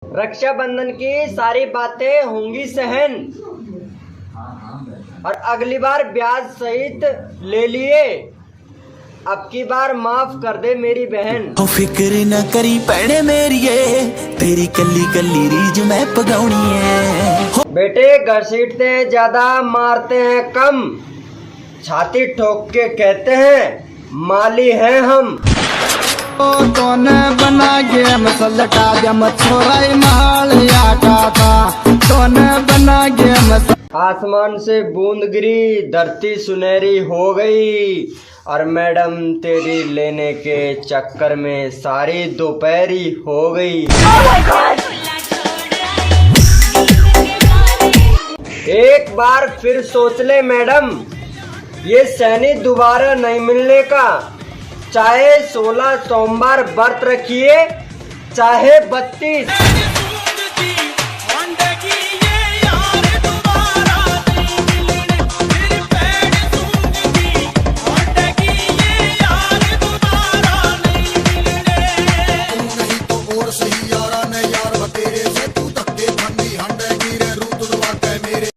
रक्षाबंधन की सारी बातें होंगी सहन और अगली बार ब्याज सहित ले लिए। अब की बार माफ कर दे मेरी बहन। फिक्र न करी भैने मेरिए, तेरी कल्ली कल्ली रीज मैं पगाउनी है। बेटे घसीटते हैं ज्यादा, मारते हैं कम, छाती ठोक के कहते हैं माली हैं हम। तोने बना गेम सलटा जम छोराई माल आटा था। तोने बना गेम आसमान से बूंद गिरी, धरती सुनहरी हो गई और मैडम तेरी लेने के चक्कर में सारी दोपहरी हो गई। एक बार फिर सोच ले मैडम, ये सैनी दोबारा नहीं मिलने का। चाहे 16 सोमवार व्रत रखिए, चाहे 32। और सही यारा